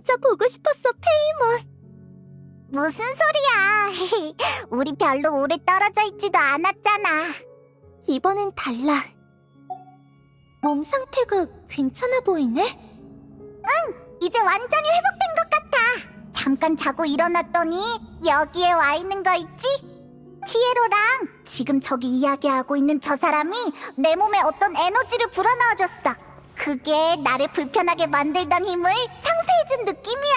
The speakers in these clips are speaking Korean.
진짜 보고 싶었어, 페이몬. 무슨 소리야. 우리 별로 오래 떨어져 있지도 않았잖아. 이번엔 달라. 몸 상태가 괜찮아 보이네? 이제 완전히 회복된 것 같아. 잠깐 자고 일어났더니 여기에 와 있는 거 있지? 피에로랑 지금 저기 이야기하고 있는 저 사람이 내 몸에 어떤 에너지를 불어넣어줬어. 그게 나를 불편하게 만들던 힘을 상쇄해준 느낌이야.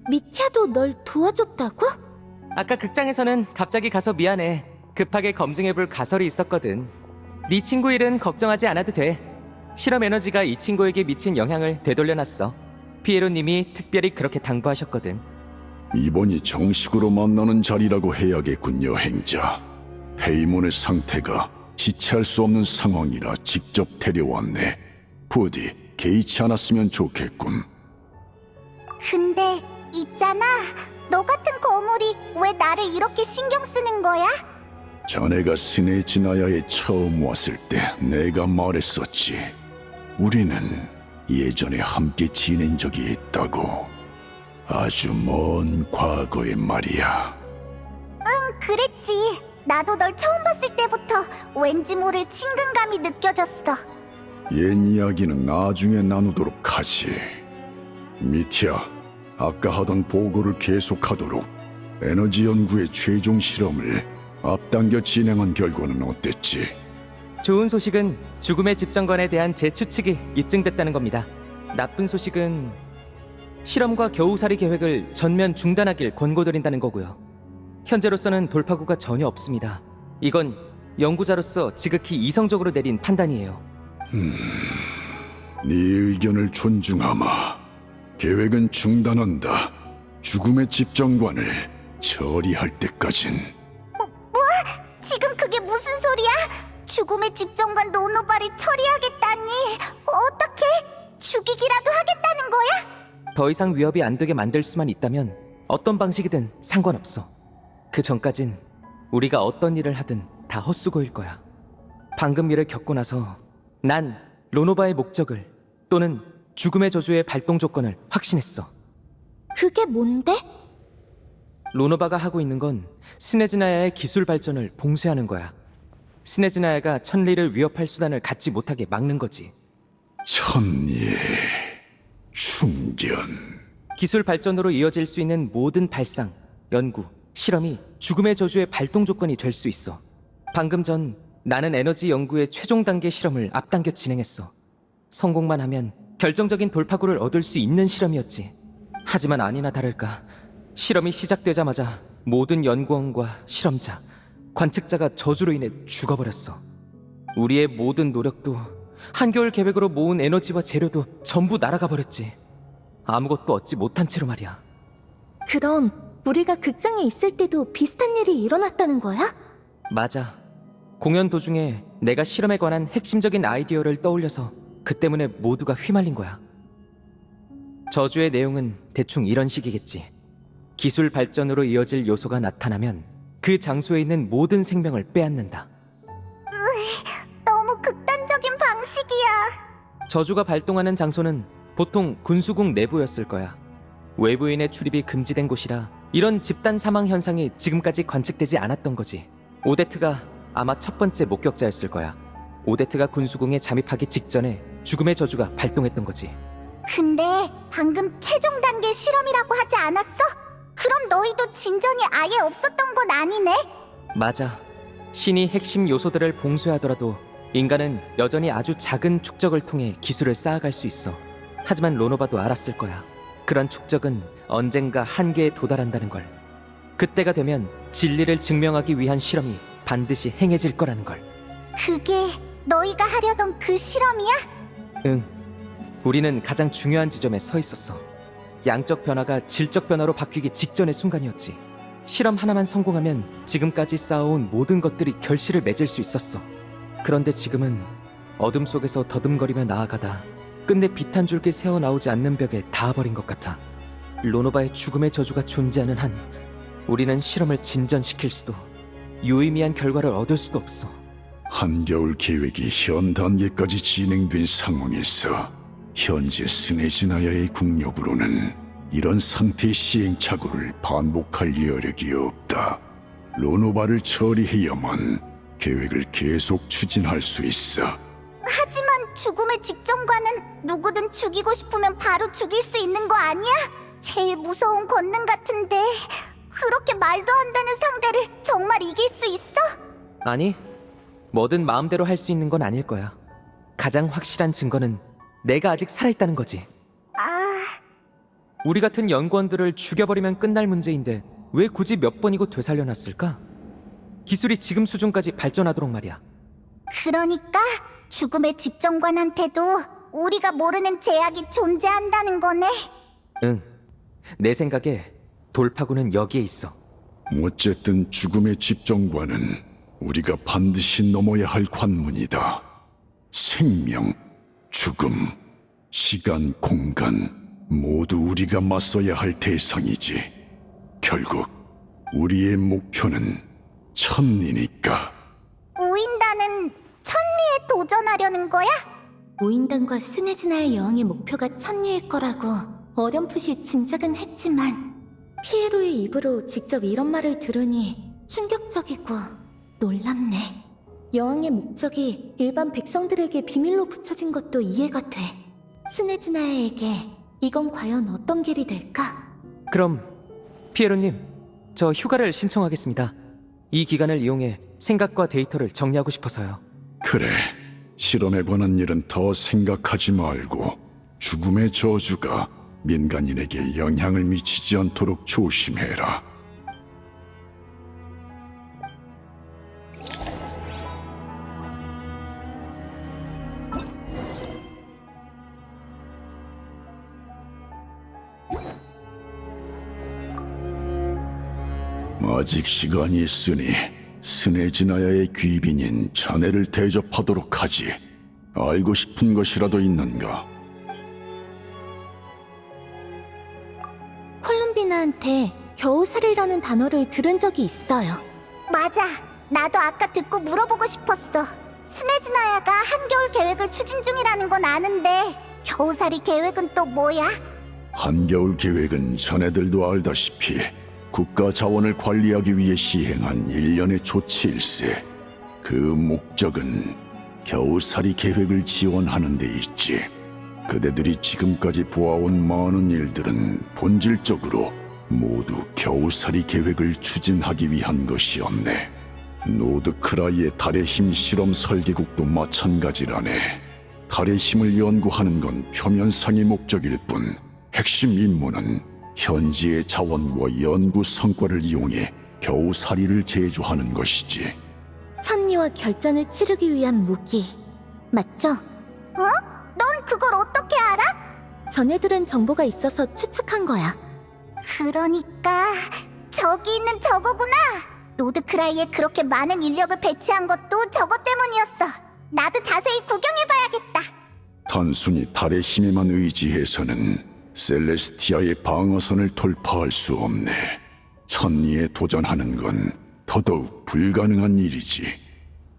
미티아도 널 도와줬다고? 아까 극장에서는 갑자기 가서 미안해. 급하게 검증해볼 가설이 있었거든. 네 친구 일은 걱정하지 않아도 돼. 실험 에너지가 이 친구에게 미친 영향을 되돌려놨어. 피에로님이 특별히 그렇게 당부하셨거든. 이번이 정식으로 만나는 자리라고 해야겠군요, 행자. 페이몬의 상태가 지체할 수 없는 상황이라 직접 데려왔네. 부디 개의치 않았으면 좋겠군. 근데 있잖아. 너 같은 거물이 왜 나를 이렇게 신경 쓰는 거야? 자네가 스네지나야에 처음 왔을 때 내가 말했었지. 우리는 예전에 함께 지낸 적이 있다고. 아주 먼 과거에 말이야. 그랬지. 나도 널 처음 봤을 때부터 왠지 모를 친근감이 느껴졌어. 옛 이야기는 나중에 나누도록 하지. 미티아, 아까 하던 보고를 계속하도록 에너지 연구의 최종 실험을 앞당겨 진행한 결과는 어땠지? 좋은 소식은 죽음의 집정관에 대한 제 추측이 입증됐다는 겁니다. 나쁜 소식은 실험과 겨우살이 계획을 전면 중단하길 권고드린다는 거고요. 현재로서는 돌파구가 전혀 없습니다. 이건 연구자로서 지극히 이성적으로 내린 판단이에요. 네 의견을 존중하마. 계획은 중단한다. 죽음의 집정관을 처리할 때까진. 지금 그게 무슨 소리야? 죽음의 집정관 로노바를 처리하겠다니. 어떻게? 죽이기라도 하겠다는 거야? 더 이상 위협이 안 되게 만들 수만 있다면 어떤 방식이든 상관없어. 그 전까진 우리가 어떤 일을 하든 다 헛수고일 거야. 방금 일을 겪고 나서 난 로노바의 목적을 또는 죽음의 저주의 발동 조건을 확신했어. 그게 뭔데? 로노바가 하고 있는 건 스네즈나야의 기술 발전을 봉쇄하는 거야. 스네즈나야가 천리를 위협할 수단을 갖지 못하게 막는 거지. 천리의 충견. 기술 발전으로 이어질 수 있는 모든 발상, 연구, 실험이 죽음의 저주의 발동 조건이 될 수 있어. 방금 전 나는 에너지 연구의 최종 단계 실험을 앞당겨 진행했어. 성공만 하면 결정적인 돌파구를 얻을 수 있는 실험이었지. 하지만 아니나 다를까 실험이 시작되자마자 모든 연구원과 실험자, 관측자가 저주로 인해 죽어버렸어. 우리의 모든 노력도 한겨울 계획으로 모은 에너지와 재료도 전부 날아가 버렸지. 아무것도 얻지 못한 채로 말이야. 그럼 우리가 극장에 있을 때도 비슷한 일이 일어났다는 거야? 맞아. 공연 도중에 내가 실험에 관한 핵심적인 아이디어를 떠올려서 그 때문에 모두가 휘말린 거야. 저주의 내용은 대충 이런 식이겠지. 기술 발전으로 이어질 요소가 나타나면 그 장소에 있는 모든 생명을 빼앗는다. 너무 극단적인 방식이야. 저주가 발동하는 장소는 보통 군수궁 내부였을 거야. 외부인의 출입이 금지된 곳이라 이런 집단 사망 현상이 지금까지 관측되지 않았던 거지. 오데트가 아마 첫 번째 목격자였을 거야. 오데트가 군수궁에 잠입하기 직전에 죽음의 저주가 발동했던 거지. 근데 방금 최종 단계 실험이라고 하지 않았어? 그럼 너희도 진전이 아예 없었던 건 아니네? 맞아. 신이 핵심 요소들을 봉쇄하더라도 인간은 여전히 아주 작은 축적을 통해 기술을 쌓아갈 수 있어. 하지만 로노바도 알았을 거야. 그런 축적은 언젠가 한계에 도달한다는 걸. 그때가 되면 진리를 증명하기 위한 실험이 반드시 행해질 거라는 걸. 그게 너희가 하려던 그 실험이야? 응. 우리는 가장 중요한 지점에 서 있었어. 양적 변화가 질적 변화로 바뀌기 직전의 순간이었지. 실험 하나만 성공하면 지금까지 쌓아온 모든 것들이 결실을 맺을 수 있었어. 그런데 지금은 어둠 속에서 더듬거리며 나아가다 끝내 빛 한 줄기 새어나오지 않는 벽에 닿아버린 것 같아. 로노바의 죽음의 저주가 존재하는 한 우리는 실험을 진전시킬 수도 유의미한 결과를 얻을 수도 없어. 한겨울 계획이 현 단계까지 진행된 상황에서 현재 스네지나야의 국력으로는 이런 상태의 시행착오를 반복할 여력이 없다. 로노바를 처리해야만 계획을 계속 추진할 수 있어. 하지만 죽음의 직전과는 누구든 죽이고 싶으면 바로 죽일 수 있는 거 아니야? 제일 무서운 권능 같은데 그렇게 말도 안 되는 상대를 정말 이길 수 있어? 아니, 뭐든 마음대로 할 수 있는 건 아닐 거야. 가장 확실한 증거는 내가 아직 살아있다는 거지. 우리 같은 연구원들을 죽여버리면 끝날 문제인데 왜 굳이 몇 번이고 되살려놨을까? 기술이 지금 수준까지 발전하도록 말이야. 그러니까 죽음의 집정관한테도 우리가 모르는 제약이 존재한다는 거네. 응, 내 생각에 돌파구는 여기에 있어. 어쨌든 죽음의 집정관은 우리가 반드시 넘어야 할 관문이다. 생명, 죽음, 시간, 공간 모두 우리가 맞서야 할 대상이지. 결국 우리의 목표는 천리니까. 우인단은 천리에 도전하려는 거야? 우인단과 스네즈나의 여왕의 목표가 천리일 거라고 어렴풋이 짐작은 했지만 피에로의 입으로 직접 이런 말을 들으니 충격적이고 놀랍네. 여왕의 목적이 일반 백성들에게 비밀로 붙여진 것도 이해가 돼. 스네즈나에게 이건 과연 어떤 길이 될까? 그럼 피에로님, 저 휴가를 신청하겠습니다. 이 기간을 이용해 생각과 데이터를 정리하고 싶어서요. 그래, 실험에 관한 일은 더 생각하지 말고 죽음의 저주가 민간인에게 영향을 미치지 않도록 조심해라. 아직 시간이 있으니 스네지나야의 귀빈인 자네를 대접하도록 하지. 알고 싶은 것이라도 있는가? 콜룸비나한테 겨우살이라는 단어를 들은 적이 있어요. 맞아. 나도 아까 듣고 물어보고 싶었어. 스네즈나야가 한겨울 계획을 추진 중이라는 건 아는데 겨우살이 계획은 또 뭐야? 한겨울 계획은 자네들도 알다시피 국가 자원을 관리하기 위해 시행한 일련의 조치일세. 그 목적은 겨우살이 계획을 지원하는 데 있지. 그대들이 지금까지 보아온 많은 일들은 본질적으로 모두 겨우살이 계획을 추진하기 위한 것이었네. 노드크라이의 달의 힘 실험 설계국도 마찬가지라네. 달의 힘을 연구하는 건 표면상의 목적일 뿐 핵심 임무는 현지의 자원과 연구 성과를 이용해 겨우살이를 제조하는 것이지. 천리와 결전을 치르기 위한 무기 맞죠? 어? 넌 그걸 어떻게 알아? 전해들은 정보가 있어서 추측한 거야. 그러니까 저기 있는 저거구나. 노드크라이에 그렇게 많은 인력을 배치한 것도 저것 때문이었어. 나도 자세히 구경해봐야겠다. 단순히 달의 힘에만 의지해서는 셀레스티아의 방어선을 돌파할 수 없네. 천리에 도전하는 건 더더욱 불가능한 일이지.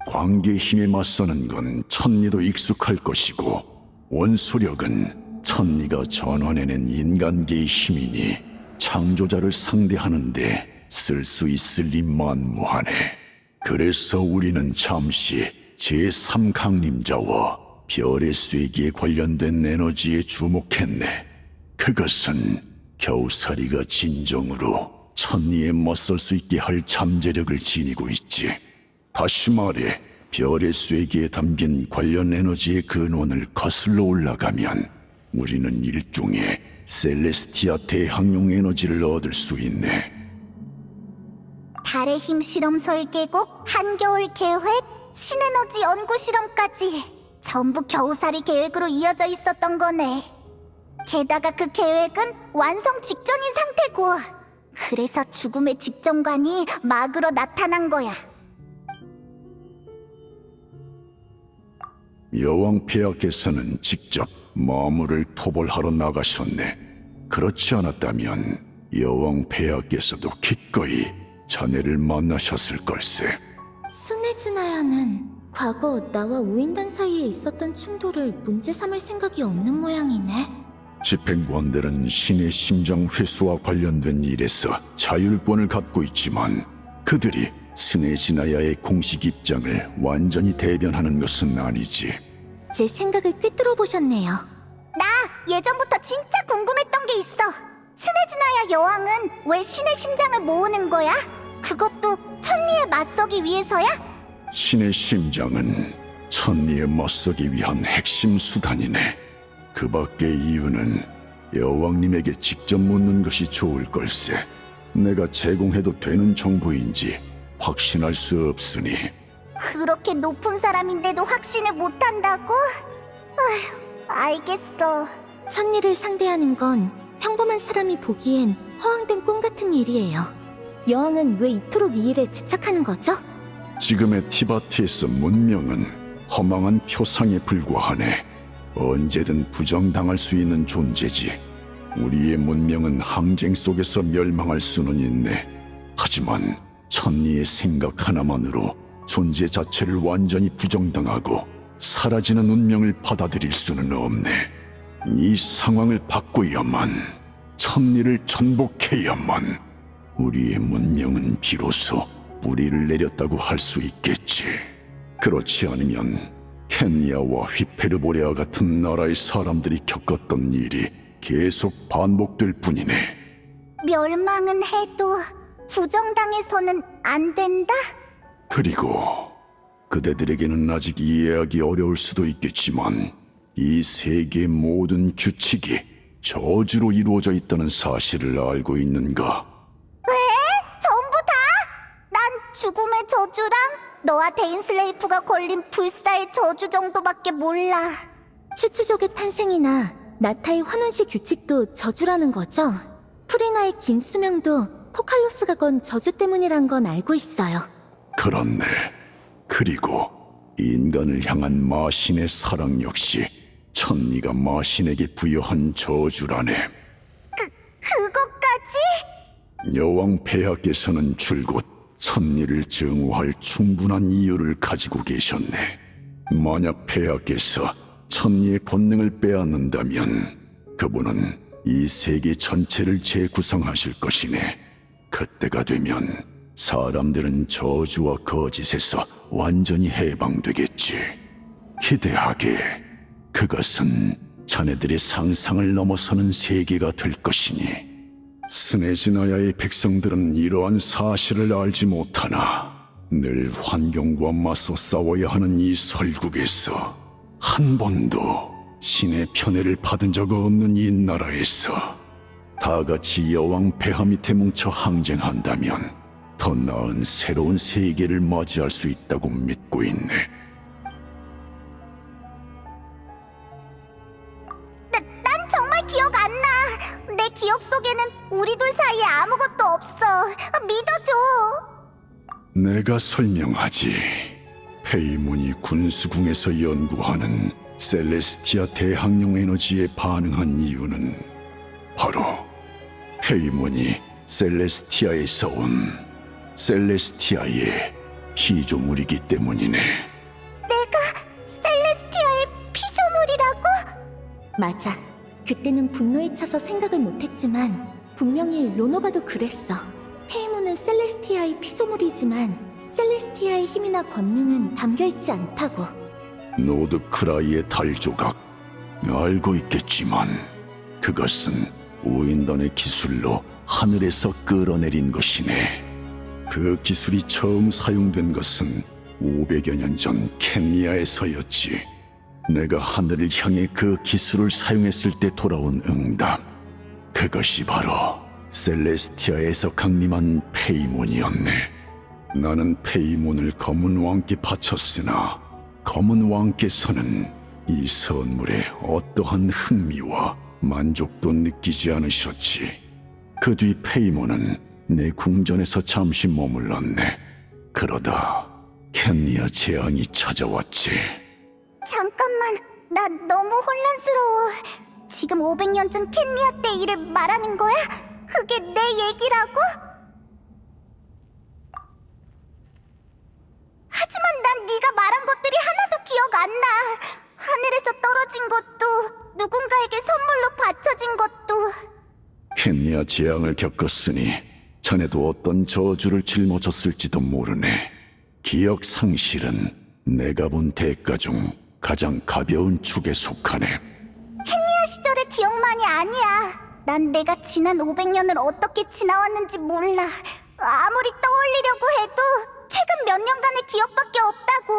광기의 힘에 맞서는 건 천리도 익숙할 것이고 원소력은 천리가 전환해낸 인간계의 힘이니 창조자를 상대하는데 쓸 수 있을리 만무하네. 그래서 우리는 잠시 제3강림자와 별의 쐐기에 관련된 에너지에 주목했네. 그것은 겨우살이가 진정으로 천리에 맞설 수 있게 할 잠재력을 지니고 있지. 다시 말해 별의 쐐기에 담긴 관련 에너지의 근원을 거슬러 올라가면 우리는 일종의 셀레스티아 대항용 에너지를 얻을 수 있네. 달의 힘 실험 설계국, 한겨울 계획, 신에너지 연구 실험까지 전부 겨우살이 계획으로 이어져 있었던 거네. 게다가 그 계획은 완성 직전인 상태고, 그래서 죽음의 집정관이 막으로 나타난 거야. 여왕 폐하께서는 직접 마물을 토벌하러 나가셨네. 그렇지 않았다면 여왕 폐하께서도 기꺼이 자네를 만나셨을 걸세. 스네즈나야는 과거 나와 우인단 사이에 있었던 충돌을 문제 삼을 생각이 없는 모양이네. 집행관들은 신의 심장 회수와 관련된 일에서 자율권을 갖고 있지만 그들이 스네지나야의 공식 입장을 완전히 대변하는 것은 아니지. 제 생각을 꿰뚫어 보셨네요. 나 예전부터 진짜 궁금했던 게 있어. 스네즈나야 여왕은 왜 신의 심장을 모으는 거야? 그것도 천리에 맞서기 위해서야? 신의 심장은 천리에 맞서기 위한 핵심 수단이네. 그 밖의 이유는 여왕님에게 직접 묻는 것이 좋을 걸세. 내가 제공해도 되는 정보인지 확신할 수 없으니. 그렇게 높은 사람인데도 확신을 못한다고? 아휴, 알겠어. 천리를 상대하는 건 평범한 사람이 보기엔 허황된 꿈 같은 일이에요. 여왕은 왜 이토록 이 일에 집착하는 거죠? 지금의 티바티에서 문명은 허망한 표상에 불과하네. 언제든 부정당할 수 있는 존재지. 우리의 문명은 항쟁 속에서 멸망할 수는 있네. 하지만 천리의 생각 하나만으로 존재 자체를 완전히 부정당하고 사라지는 운명을 받아들일 수는 없네. 이 상황을 바꾸야만, 천리를 전복해야만 우리의 문명은 비로소 뿌리를 내렸다고 할 수 있겠지. 그렇지 않으면 켄리아와 휘페르보레아 같은 나라의 사람들이 겪었던 일이 계속 반복될 뿐이네. 멸망은 해도 부정당해서는 안 된다? 그리고 그대들에게는 아직 이해하기 어려울 수도 있겠지만 이 세계의 모든 규칙이 저주로 이루어져 있다는 사실을 알고 있는가? 전부 다? 난 죽음의 저주랑 너와 데인슬레이프가 걸린 불사의 저주 정도밖에 몰라. 추추족의 탄생이나 나타의 환원시 규칙도 저주라는 거죠? 프리나의 긴 수명도 포칼로스가 건 저주 때문이란 건 알고 있어요. 그렇네. 그리고 인간을 향한 마신의 사랑 역시 천리가 마신에게 부여한 저주라네. 그것까지? 여왕 폐하께서는 줄곧 천리를 증오할 충분한 이유를 가지고 계셨네. 만약 폐하께서 천리의 권능을 빼앗는다면 그분은 이 세계 전체를 재구성하실 것이네. 그때가 되면 사람들은 저주와 거짓에서 완전히 해방되겠지. 기대하게 그것은 자네들의 상상을 넘어서는 세계가 될 것이니. 스네지나야의 백성들은 이러한 사실을 알지 못하나 늘 환경과 맞서 싸워야 하는 이 설국에서 한 번도 신의 편애를 받은 적 없는 이 나라에서 다 같이 여왕 폐하 밑에 뭉쳐 항쟁한다면 더 나은 새로운 세계를 맞이할 수 있다고 믿고 있네. 난 정말 기억 안 나. 내 기억 속에는 우리 둘 사이에 아무것도 없어. 믿어줘. 내가 설명하지. 페이몬이 군수궁에서 연구하는 셀레스티아 대항용 에너지에 반응한 이유는 바로 페이몬이 셀레스티아에서 온 셀레스티아의 피조물이기 때문이네. 내가 셀레스티아의 피조물이라고? 맞아. 그때는 분노에 차서 생각을 못했지만 분명히 로노바도 그랬어. 페이몬은 셀레스티아의 피조물이지만 셀레스티아의 힘이나 권능은 담겨있지 않다고. 노드크라이의 달조각 알고 있겠지만 그것은 우인던의 기술로 하늘에서 끌어내린 것이네. 그 기술이 처음 사용된 것은 500여 년 전 켄리아에서였지. 내가 하늘을 향해 그 기술을 사용했을 때 돌아온 응답, 그것이 바로 셀레스티아에서 강림한 페이몬이었네. 나는 페이몬을 검은 왕께 바쳤으나 검은 왕께서는 이 선물에 어떠한 흥미와 만족도 느끼지 않으셨지. 그 뒤 페이몬은 내 궁전에서 잠시 머물렀네. 그러다 켄리아 재앙이 찾아왔지. 잠깐만, 나 너무 혼란스러워. 지금 500년 전 켄리아 때 일을 말하는 거야? 그게 내 얘기라고? 하지만 난 네가 말한 것들이 하나도 기억 안 나. 하늘에서 떨어진 것도 누군가에게 선물로 바쳐진 켄니아 재앙을 겪었으니 자네도 어떤 저주를 짊어졌을지도 모르네. 기억 상실은 내가 본 대가 중 가장 가벼운 축에 속하네. 켄니아 시절의 기억만이 아니야. 난 내가 지난 500년을 어떻게 지나왔는지 몰라. 아무리 떠올리려고 해도 최근 몇 년간의 기억밖에 없다고.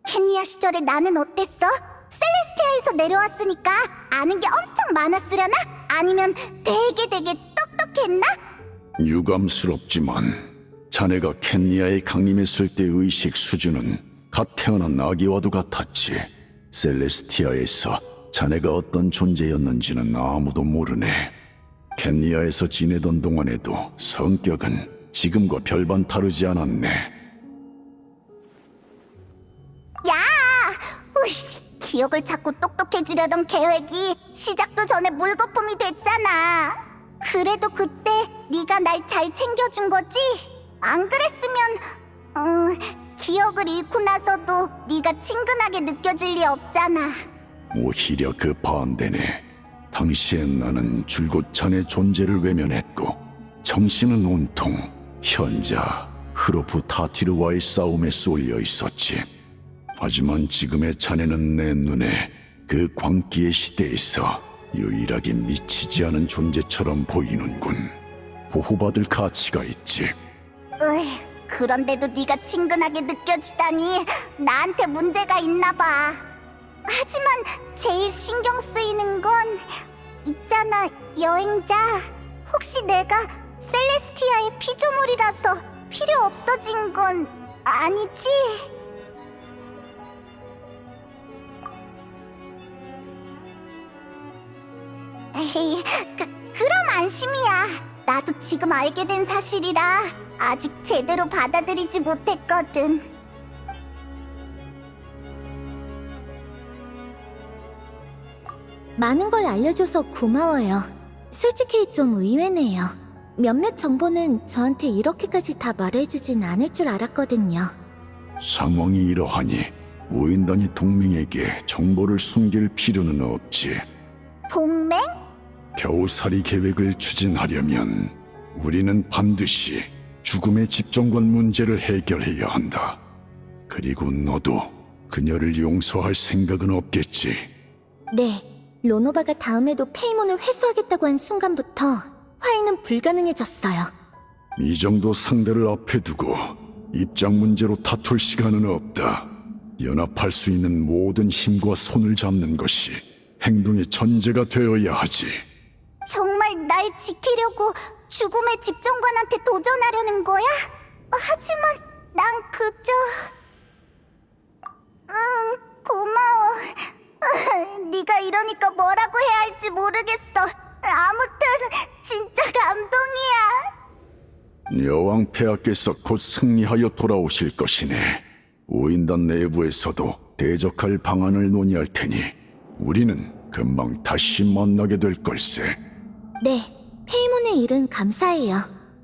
켄니아 시절에 나는 어땠어? 셀레스티아에서 내려왔으니까 아는 게 엄청 많았으려나? 아니면 되게 똑똑했나? 유감스럽지만 자네가 켄니아에 강림했을 때 의식 수준은 갓 태어난 아기와도 같았지. 셀레스티아에서 자네가 어떤 존재였는지는 아무도 모르네. 켄니아에서 지내던 동안에도 성격은 지금과 별반 다르지 않았네. 야! 으이씨, 기억을 찾고 똑똑해지려던 계획이 시작도 전에 물거품이 됐잖아. 그래도 그때 네가 날 잘 챙겨준 거지? 안 그랬으면 기억을 잃고 나서도 네가 친근하게 느껴질 리 없잖아. 오히려 그 반대네. 당시엔 나는 줄곧 자네 존재를 외면했고 정신은 온통 현자 흐로프 타티르와의 싸움에 쏠려 있었지. 하지만 지금의 자네는 내 눈에 그 광기의 시대에서 유일하게 미치지 않은 존재처럼 보이는군. 보호받을 가치가 있지. 그런데도 네가 친근하게 느껴지다니 나한테 문제가 있나 봐. 하지만 제일 신경 쓰이는 건 있잖아, 여행자. 혹시 내가 셀레스티아의 피조물이라서 필요 없어진 건 아니지? 에이, 그럼 안심이야. 나도 지금 알게 된 사실이라 아직 제대로 받아들이지 못했거든. 많은 걸 알려줘서 고마워요. 솔직히 좀 의외네요. 몇몇 정보는 저한테 이렇게까지 다 말해주진 않을 줄 알았거든요. 상황이 이러하니 우인단이 동맹에게 정보를 숨길 필요는 없지. 동맹? 겨우살이 계획을 추진하려면 우리는 반드시 죽음의 집정관 문제를 해결해야 한다. 그리고 너도 그녀를 용서할 생각은 없겠지. 네, 로노바가 다음에도 페이몬을 회수하겠다고 한 순간부터 화해는 불가능해졌어요. 이 정도 상대를 앞에 두고 입장 문제로 다툴 시간은 없다. 연합할 수 있는 모든 힘과 손을 잡는 것이 행동의 전제가 되어야 하지. 정말 날 지키려고 죽음의 집정관한테 도전하려는 거야? 하지만 난 그저... 고마워. 네가 이러니까 뭐라고 해야 할지 모르겠어. 아무튼 진짜 감동이야. 여왕 폐하께서 곧 승리하여 돌아오실 것이네. 우인단 내부에서도 대적할 방안을 논의할 테니 우리는 금방 다시 만나게 될 걸세. 네, 페이몬의 일은 감사해요.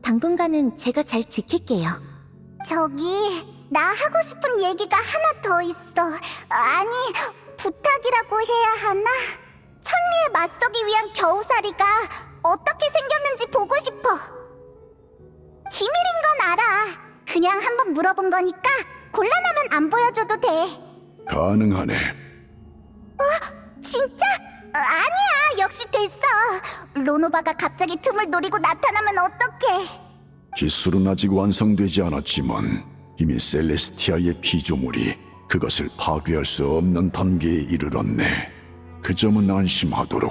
당분간은 제가 잘 지킬게요. 저기 나 하고 싶은 얘기가 하나 더 있어. 아니, 부탁이라고 해야 하나? 천리에 맞서기 위한 겨우살이가 어떻게 생겼는지 보고 싶어. 비밀인 건 알아. 그냥 한번 물어본 거니까 곤란하면 안 보여줘도 돼. 가능하네. 진짜? 아니야, 역시 됐어. 로노바가 갑자기 틈을 노리고 나타나면 어떡해. 기술은 아직 완성되지 않았지만 이미 셀레스티아의 피조물이 그것을 파괴할 수 없는 단계에 이르렀네. 그 점은 안심하도록.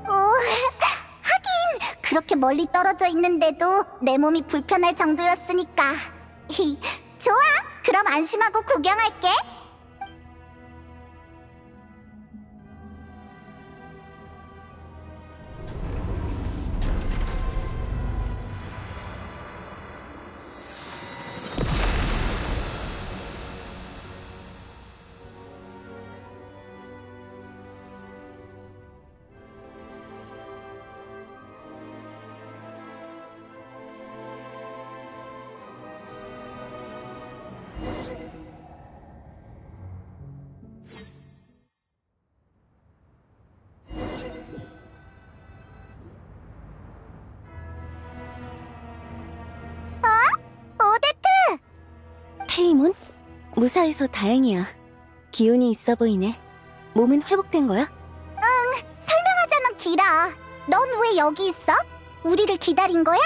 하긴 그렇게 멀리 떨어져 있는데도 내 몸이 불편할 정도였으니까. 좋아, 그럼 안심하고 구경할게. 무사해서 다행이야. 기운이 있어 보이네. 몸은 회복된 거야? 설명하자면 길어. 넌 왜 여기 있어? 우리를 기다린 거야?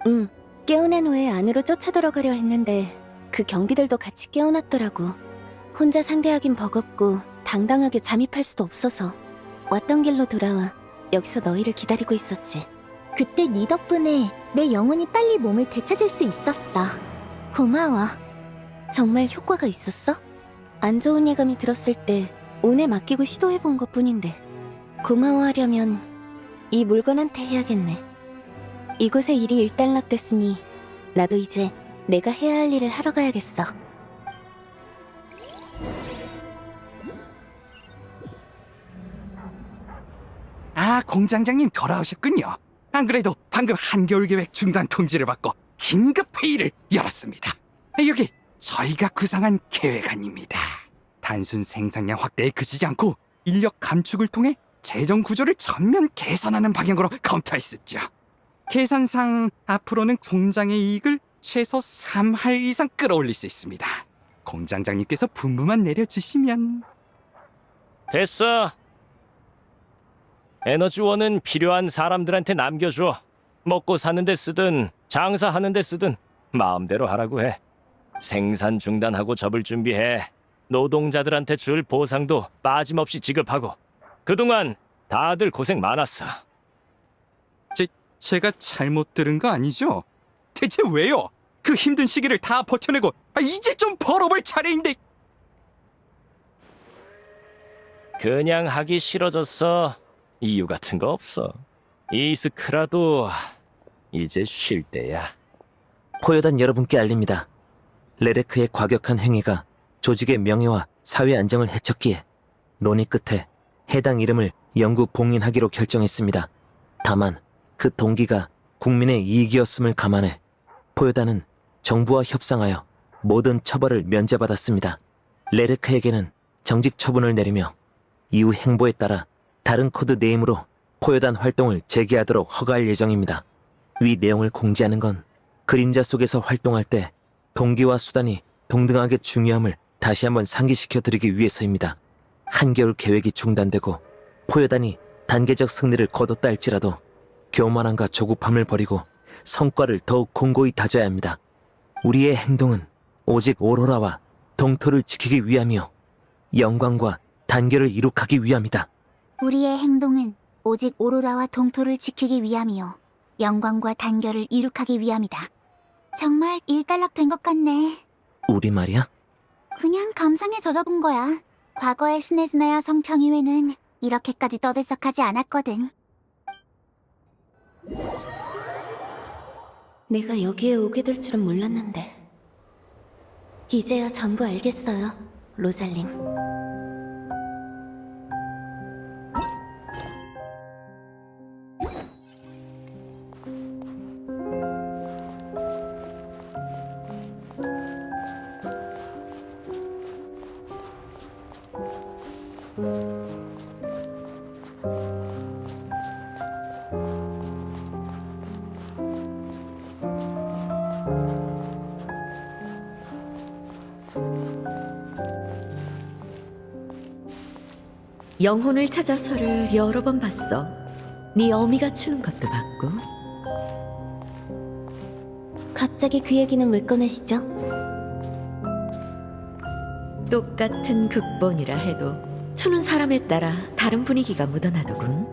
응. 깨어난 후에 안으로 쫓아 들어가려 했는데 그 경비들도 같이 깨어났더라고. 혼자 상대하긴 버겁고 당당하게 잠입할 수도 없어서 왔던 길로 돌아와 여기서 너희를 기다리고 있었지. 그때 네 덕분에 내 영혼이 빨리 몸을 되찾을 수 있었어. 고마워. 정말 효과가 있었어? 안 좋은 예감이 들었을 때 운에 맡기고 시도해본 것뿐인데 고마워하려면 이 물건한테 해야겠네. 이곳에 일이 일단락됐으니 나도 이제 내가 해야 할 일을 하러 가야겠어. 아, 공장장님 돌아오셨군요. 안 그래도 방금 한겨울 계획 중단 통지를 받고 긴급 회의를 열었습니다. 여기 저희가 구상한 계획안입니다. 단순 생산량 확대에 그치지 않고 인력 감축을 통해 재정 구조를 전면 개선하는 방향으로 검토했습죠. 계산상 앞으로는 공장의 이익을 최소 3할 이상 끌어올릴 수 있습니다. 공장장님께서 분부만 내려주시면. 됐어. 에너지원은 필요한 사람들한테 남겨줘. 먹고 사는 데 쓰든 장사하는 데 쓰든 마음대로 하라고 해. 생산 중단하고 접을 준비해. 노동자들한테 줄 보상도 빠짐없이 지급하고. 그동안 다들 고생 많았어. 제가 잘못 들은 거 아니죠? 대체 왜요? 그 힘든 시기를 다 버텨내고 이제 좀 벌어볼 차례인데. 그냥 하기 싫어졌어. 이유 같은 거 없어. 이스크라도 이제 쉴 때야. 포여단 여러분께 알립니다. 레레크의 과격한 행위가 조직의 명예와 사회 안정을 해쳤기에 논의 끝에 해당 이름을 영구 봉인하기로 결정했습니다. 다만 그 동기가 국민의 이익이었음을 감안해 포여단은 정부와 협상하여 모든 처벌을 면제받았습니다. 레레크에게는 정직 처분을 내리며 이후 행보에 따라 다른 코드 네임으로 포여단 활동을 재개하도록 허가할 예정입니다. 위 내용을 공지하는 건 그림자 속에서 활동할 때 동기와 수단이 동등하게 중요함을 다시 한번 상기시켜드리기 위해서입니다. 한겨울 계획이 중단되고 포여단이 단계적 승리를 거뒀다 할지라도 교만함과 조급함을 버리고 성과를 더욱 공고히 다져야 합니다. 우리의 행동은 오직 오로라와 동토를 지키기 위함이요 영광과 단결을 이룩하기 위함이다. 우리의 행동은 오직 오로라와 동토를 지키기 위함이요. 영광과 단결을 이룩하기 위함이다. 정말 일단락된 것 같네. 우리 말이야? 그냥 감상에 젖어본 거야. 과거의 스네즈나야 성평의회는 이렇게까지 떠들썩하지 않았거든. 내가 여기에 오게 될 줄은 몰랐는데 이제야 전부 알겠어요, 로잘린. 영혼을 찾아서를 여러 번 봤어. 네 어미가 추는 것도 봤고. 갑자기 그 얘기는 왜 꺼내시죠? 똑같은 극본이라 해도 추는 사람에 따라 다른 분위기가 묻어나더군.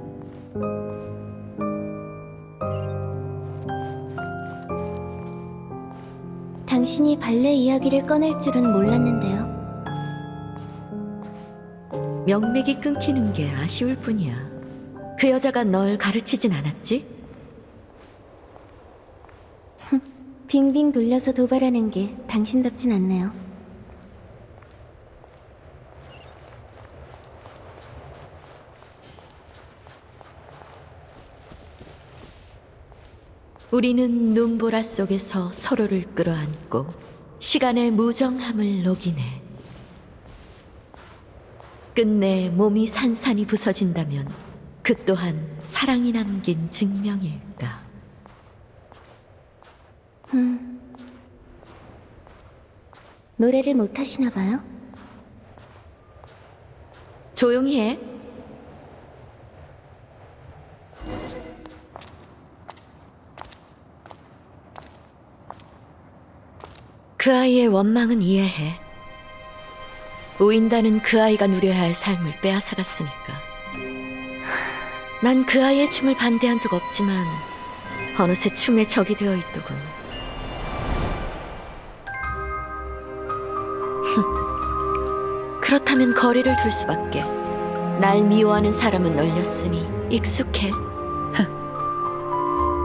당신이 발레 이야기를 꺼낼 줄은 몰랐는데요. 명맥이 끊기는 게 아쉬울 뿐이야. 그 여자가 널 가르치진 않았지? 빙빙 돌려서 도발하는 게 당신답진 않네요. 우리는 눈보라 속에서 서로를 끌어안고 시간의 무정함을 녹이네. 끝내 몸이 산산이 부서진다면 그 또한 사랑이 남긴 증명일까. 노래를 못 하시나 봐요? 조용히 해. 그 아이의 원망은 이해해. 우인다는 그 아이가 누려야 할 삶을 빼앗아갔으니까. 난 그 아이의 춤을 반대한 적 없지만 어느새 춤에 적이 되어 있더군. 그렇다면 거리를 둘 수밖에. 날 미워하는 사람은 널렸으니 익숙해.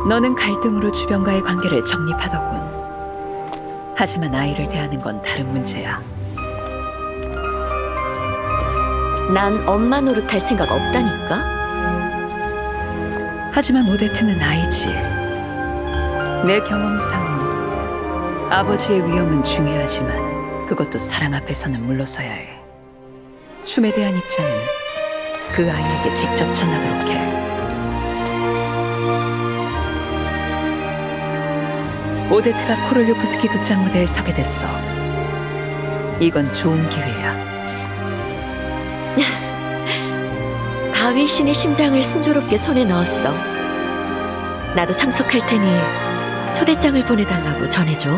너는 갈등으로 주변과의 관계를 정립하더군. 하지만 아이를 대하는 건 다른 문제야. 난 엄마 노릇할 생각 없다니까? 하지만 오데트는 아이지. 내 경험상 아버지의 위험은 중요하지만 그것도 사랑 앞에서는 물러서야 해. 춤에 대한 입장은 그 아이에게 직접 전하도록 해. 오데트가 코롤리오프스키 극장 무대에 서게 됐어. 이건 좋은 기회야. 다윗 신의 심장을 순조롭게 손에 넣었어. 나도 참석할 테니 초대장을 보내달라고 전해줘.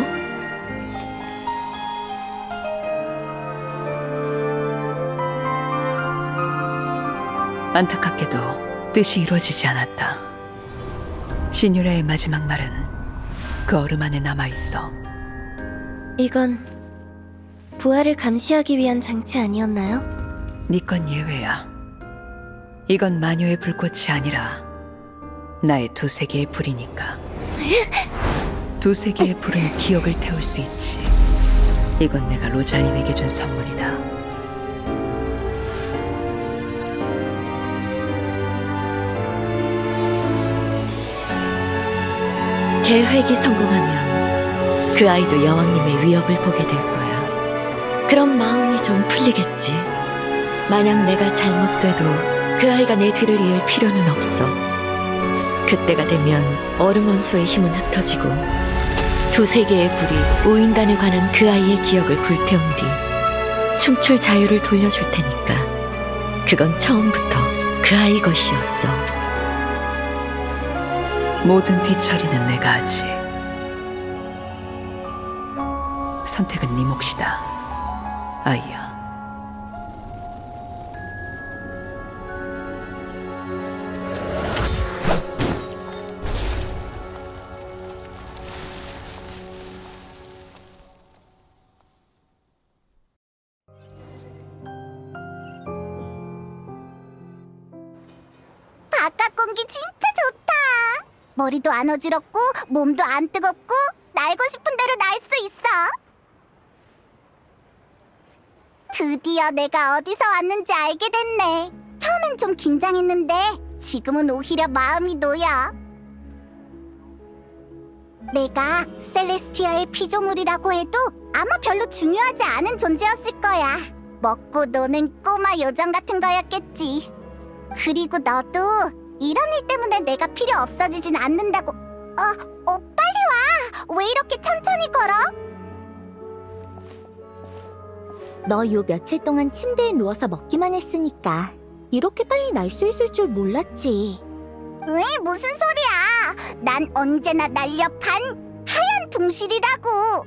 안타깝게도 뜻이 이루어지지 않았다. 시뉴라의 마지막 말은 그 얼음 안에 남아있어. 이건 부활을 감시하기 위한 장치 아니었나요? 네 건 예외야. 이건 마녀의 불꽃이 아니라 나의 두세 개의 불이니까. 두세 개의 불은 기억을 태울 수 있지. 이건 내가 로잘린에게 준 선물이다. 계획이 성공하면 그 아이도 여왕님의 위협을 보게 될 거야. 그럼 마음이 좀 풀리겠지. 만약 내가 잘못돼도 그 아이가 내 뒤를 이을 필요는 없어. 그때가 되면 얼음 원소의 힘은 흩어지고 두세 개의 불이 우인단에 관한 그 아이의 기억을 불태운 뒤 춤출 자유를 돌려줄 테니까. 그건 처음부터 그 아이 것이었어. 모든 뒤처리는 내가 하지. 선택은 네 몫이다, 아이야. 바깥 공기 진짜 좋다. 머리도 안 어지럽고 몸도 안 뜨겁고 날고 싶은 대로 날 수 있어. 드디어 내가 어디서 왔는지 알게 됐네. 처음엔 좀 긴장했는데 지금은 오히려 마음이 놓여. 내가 셀레스티아의 피조물이라고 해도 아마 별로 중요하지 않은 존재였을 거야. 먹고 노는 꼬마 요정 같은 거였겠지. 그리고 너도 이런 일 때문에 내가 필요 없어지진 않는다고. 빨리 와. 왜 이렇게 천천히 걸어? 너 요 며칠 동안 침대에 누워서 먹기만 했으니까 이렇게 빨리 날 수 있을 줄 몰랐지. 왜 무슨 소리야? 난 언제나 날렵한 하얀 둥실이라고.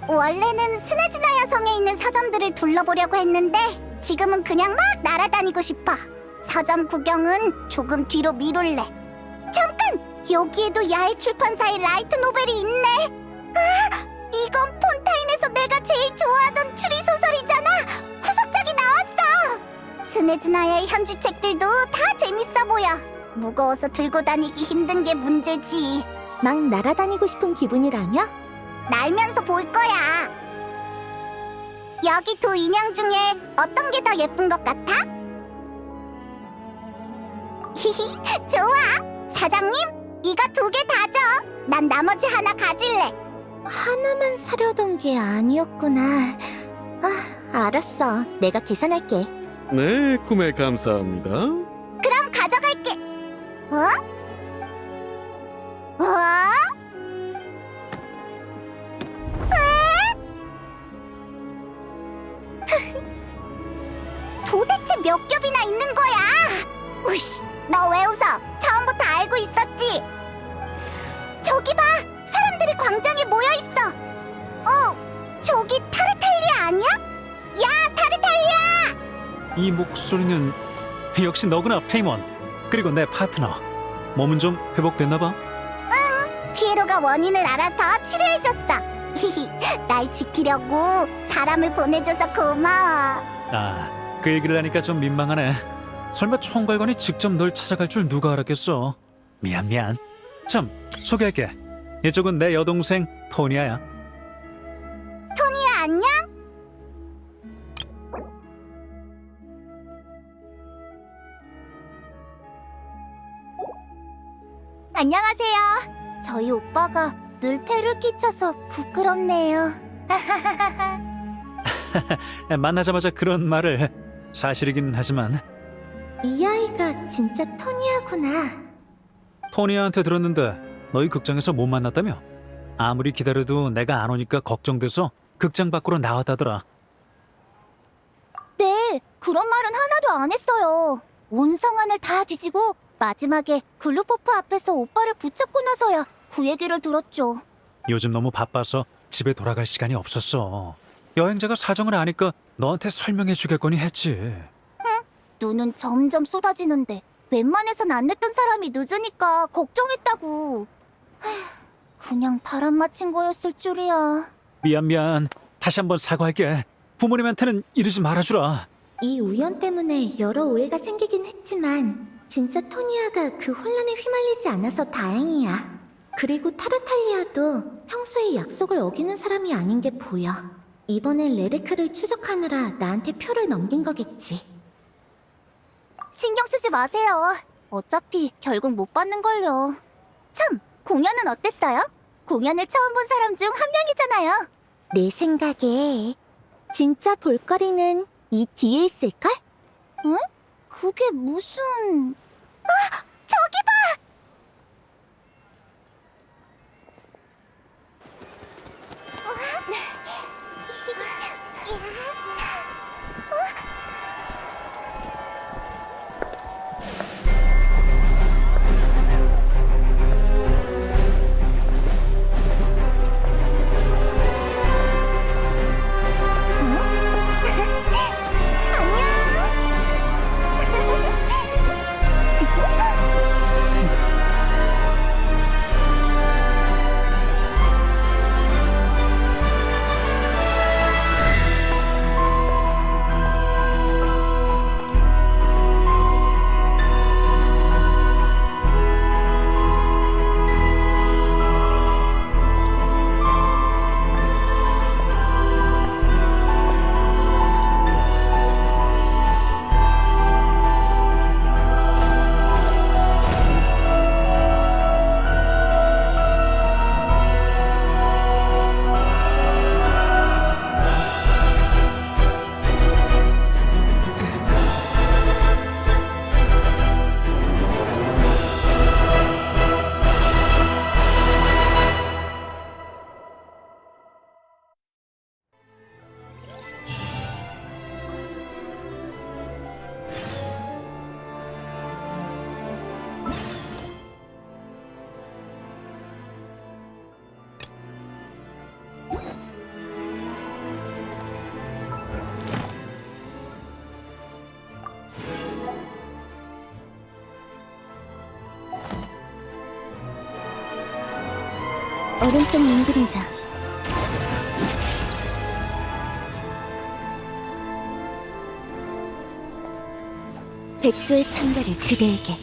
원래는 스네즈나야 성에 있는 서점들을 둘러보려고 했는데 지금은 그냥 막 날아다니고 싶어. 서점 구경은 조금 뒤로 미룰래. 잠깐! 여기에도 야외 출판사의 라이트 노벨이 있네. 이건 폰타인에서 내가 제일 좋아하던 추리소설이잖아. 후속작이 나왔어. 스네즈나야의 현지 책들도 다 재밌어 보여. 무거워서 들고 다니기 힘든 게 문제지. 막 날아다니고 싶은 기분이라며? 날면서 볼 거야. 여기 두 인형 중에 어떤 게 더 예쁜 것 같아? 히히, 좋아. 사장님, 이거 두 개 다 줘. 난 나머지 하나 가질래. 하나만 사려던 게 아니었구나. 알았어. 내가 계산할게. 네, 구매 감사합니다. 그럼 가져갈게. 어? 있는 거야? 우이씨, 너 왜 웃어? 처음부터 알고 있었지? 저기 봐! 사람들이 광장에 모여있어! 저기 타르탈리아 아니야? 야, 타르탈리아! 이 목소리는 역시 너구나, 페이몬. 그리고 내 파트너. 몸은 좀 회복됐나 봐? 피에로가 원인을 알아서 치료해줬어. 히히, 날 지키려고 사람을 보내줘서 고마워. 아, 그 얘기를 하니까 좀 민망하네. 설마 총괄관이 직접 널 찾아갈 줄 누가 알았겠어. 미안. 참, 소개할게. 이쪽은 내 여동생 토니아야. 토니야, 안녕? 안녕하세요. 저희 오빠가 늘 패를 끼쳐서 부끄럽네요. 만나자마자 그런 말을. 사실이긴 하지만 이 아이가 진짜 토니아구나. 토니아한테 들었는데 너희 극장에서 못 만났다며? 아무리 기다려도 내가 안 오니까 걱정돼서 극장 밖으로 나왔다더라. 네, 그런 말은 하나도 안 했어요. 온 상황을 다 뒤지고 마지막에 글루퍼프 앞에서 오빠를 붙잡고 나서야 그 얘기를 들었죠. 요즘 너무 바빠서 집에 돌아갈 시간이 없었어. 여행자가 사정을 아니까 너한테 설명해 주겠거니 했지. 눈은 점점 쏟아지는데 웬만해선 안 냈던 사람이 늦으니까 걱정했다고. 그냥 바람 맞힌 거였을 줄이야. 미안. 다시 한번 사과할게. 부모님한테는 이러지 말아주라. 이 우연 때문에 여러 오해가 생기긴 했지만 진짜 토니아가 그 혼란에 휘말리지 않아서 다행이야. 그리고 타르탈리아도 평소에 약속을 어기는 사람이 아닌 게 보여. 이번엔 레베카를 추적하느라 나한테 표를 넘긴 거겠지. 신경 쓰지 마세요. 어차피 결국 못 받는걸요. 참, 공연은 어땠어요? 공연을 처음 본 사람 중 한 명이잖아요. 내 생각에 진짜 볼거리는 이 뒤에 있을걸? 응? 그게 무슨... 아! 저기 봐! 얼음 속 잉그리자. 백조의 창가를 그대에게.